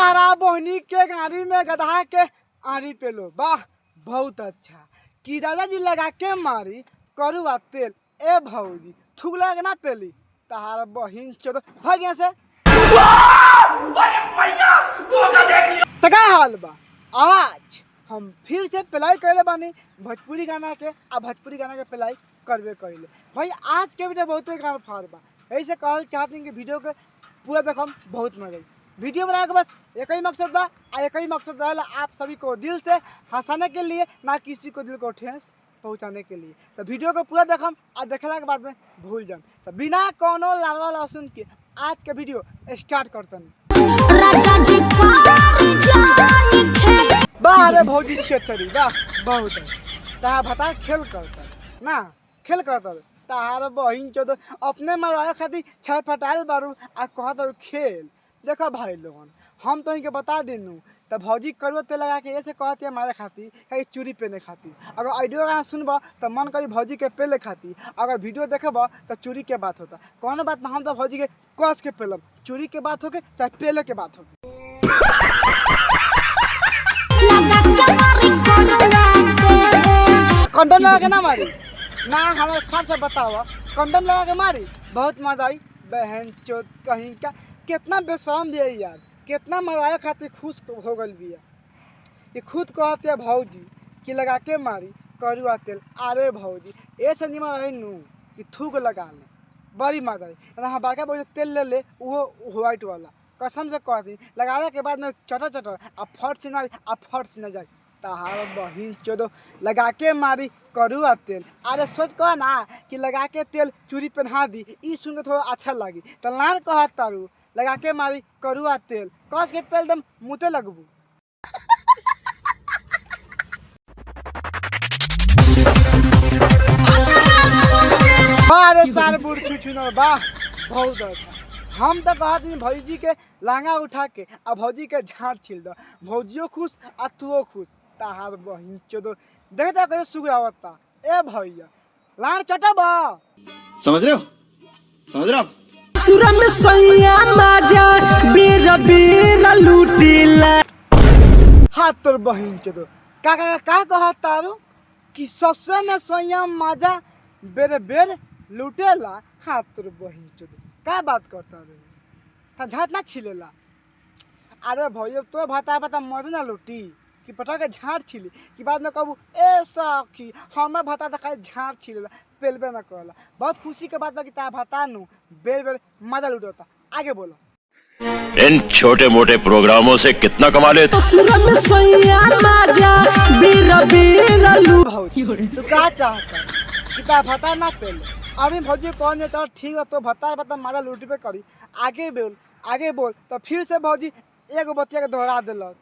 तारा बहनी के गाड़ी में गधा के आरी पे लो। वाह बहुत अच्छा। कि दादाजी लगा के मारी करुआ तेल ए भौजी थूक लगा ना पेली तारा बहिन चोद भाग यहाँ से। तो क्या हाल बा? आज हम फिर से प्लाई करे बानी भोजपुरी गाना के आ भोजपुरी गाना के प्लाई करबे करेले भाई। आज के वीडियो बहुत गाना फार बा, ऐसे कहल चाहते हैं कि वीडियो के पूरा देखम बहुत मजा। वीडियो बनाने का बस एक ही मकसद बा आ एक ही मकसद रहेला आप सभी को दिल से हंसाने के लिए, ना किसी को दिल को ठेस पहुंचाने के लिए। तो वीडियो को पूरा देखम आ देखला के बाद में भूल जाम। तो बिना कोनो लारवा लहसुन के आज के वीडियो स्टार्ट करते हैं। बाहर भौजी क्षेत्री वाह बहुत है। तहा भता खेल करता ना खेल करता तहार बहिन चोद अपने मरवाए खातिर छह फटाइल बारू आ कहत खेल। देखो भाई लोगन हम तो इनके बता देनू तो भौजी करुआ तेल लगा के ऐसे कहती है मारे खातिर कहीं चूड़ी पहने खातिर। अगर ऑडियो गाना सुनब तो मन करी भौजी के पहले खातिर, अगर वीडियो देखब तो चूड़ी के बात होता। कौन बात ना हम तो भौजी के कस के पहलब, चूड़ी के बात होके चाहे पहले के बात होके। कंडम लगा के ना मारी ना हमें सबसे बताओ कंडम लगा के मारी बहुत मजा आई। बहन चोद कहीं का कितना बेशरम भी है यार, कितना मरवाए खातिर खुश हो गल भी है। ये खुद कहते हैं भौजी कि लगा के मारी करुआ तेल। अरे भौजी ऐसे नहीं रही नू कि थूक लगा ले बड़ी मजा आई। हाँ बड़का भौजी तेल ले ले वो व्हाइट वाला कसम से कहती लगाने के बाद में चटर चटर आ फट से ना आ फट से न जाए। तहार बहिन चोदो लगा के मारी करुआ तेल। अरे सोच कह ना कि लगा के तेल चूड़ी पहना दी ई सुन के थोड़ा अच्छा लगी। तो लान कह तारू लगा के मारी करुआ तेल कस के पेल दम मुँते लगबू। अरे सार बुढ़ छुछुनो वाह बहुत अच्छा। हम तो कहते भौजी के लहंगा उठा के आ भौजी के झाँट छिल दो, भौजियो खुश आ तुओ खुश। ताहार बहिन चोदो देखता कैसे सुगरावता ए भैया लाड़ चटब समझ रहे हो समझ रहे हो। सुरम सैया माजा बेरा बेरा लूटीला हाथ तोर बहिन चोदो का कहतारू कि ससुर में सैया माजा बेरे बेर लूटेला। हाथ तोर बहिन चोदो क्या बात करता रे था झाट ना छिलेला। अरे भैया तो भाता भाता मजे ना लूटी कि पटा के झाट छिली कि बाद में कहूँ ए सखी हमारे भाता तो खाली झाट छिलेला पेलबे ना करला। बहुत खुशी के बात बा कि ता भाता नु बेर बेर मजा लूटता। आगे बोलो। इन छोटे मोटे प्रोग्रामों से कितना कमा लेते। तू क्या चाहता कि ता भाता ना पेले? अभी भौजी कौन है? चलो ठीक है तो भत्ता भत्ता मारा लूटी पे करी। आगे बोल तो फिर से भौजी एगो बतिया के दोहरा दिलक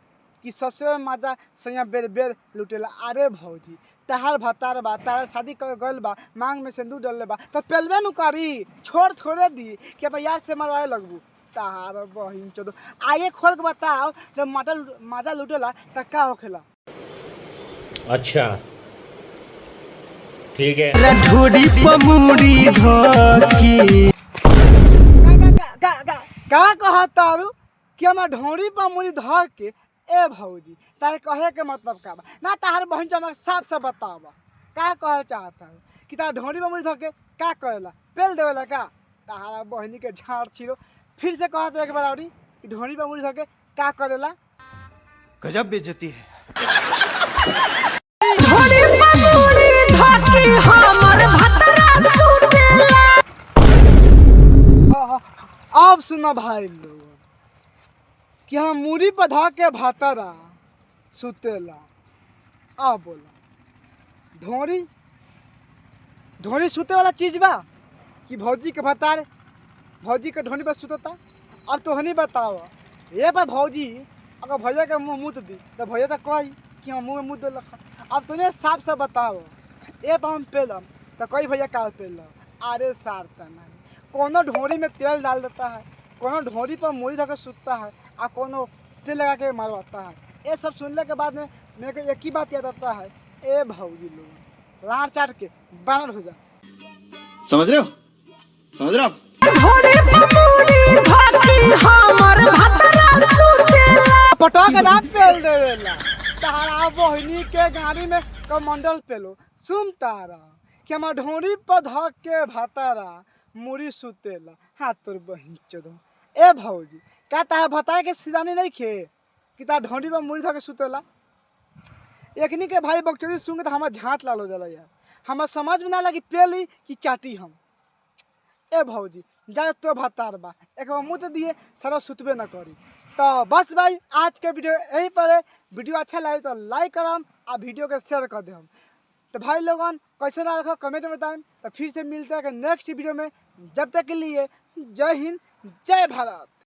कि ससुर में मजा सैया बेर बेर लुटेला। अरे भौजी तहार भत्तार बा तारा शादी कर गल बा मांग में सिंदूर डलले बा तो पेलबे नु करी छोड़ थोड़े दी कि अब यार से मरवाए लगबू। तहार बहिन चोदो आगे खोल के बताओ जब मजा लुटेला तो क्या होखेला। अच्छा ठीक है। रठोड़ी पमुड़ी धोकी का कहतारू कि हम ढोरी पर मुड़ी धर के ए भौजी तारे कहे के मतलब का बा ना तार बहन चमक साफ साफ बतावा का कहे चाहता है कि तार ढोरी पर मुड़ी धर के का करेला पेल देवेला का। तारा बहनी के झाड़ छिलो फिर से कहता एक बार औरी कि ढोरी पर मुड़ी धर के का करेला। गजब बेइज्जती है। ढोड़ी पमुड़ी धोकी हमर भतरा सुतेला। अब सुनो भाई लोग कि हम मूड़ी पर धा के भातरा सुतेला। अब बोला ढोरी सुते वाला चीज बा कि भौजी के भतार भौजी के ढोनी पर सुतता। अब तो नहीं बताओ ये पर भौजी अगर भैया के मुँह मुँह दी तो भैया तो कही कि हम मुँह में मुँह दिल। अब तुम्हें साफ से बताओ ये पर हम पेलम तो कई भैया काल पेलम। अरे सार नहीं कोनो ढोरी में तेल डाल देता है, कोनो ढोरी पर मूड़ी धर के सूतता है और कोनो तेल लगा के मरवाता है। ये सब सुनने के बाद में मेरे को एक ही बात याद आता है ए भौजी लोग लाड़ चाट के बानर हो जा। समझ रहे हो समझ रहे हो। ढोड़ी पमुड़ी धोकी हमर भतरा सुतेला। पटवा के ना पेल देवेला तारा बहनी के गाड़ी में कमंडल पेलो सुन तारा कि हमार ढोरी पर धक के भातारा मुड़ी सुतेला हाँ तोर बहिन चोदो ए भौजी का तारा भतारा के सिरानी नहीं खे कि तारा ढोरी पर मुड़ी धक के सुतेला एकनी के भाई बकचोदी सुन के तो हमार झाट लाल हो जाला यार हमार समझ में ना लगी पेली कि चाटी हम ए भौजी जा तो भतार बा एक बार मुँह तो दिए सारा सुतबे ना करी तो बस भाई आज के वीडियो यहीं पर है वीडियो अच्छा लगे तो लाइक करम आ वीडियो के शेयर कर देम तो भाई लोगन कैसे ना रखो कमेंट में बताएं तो फिर से मिलते हैं नेक्स्ट वीडियो में जब तक के लिए जय हिंद जय भारत।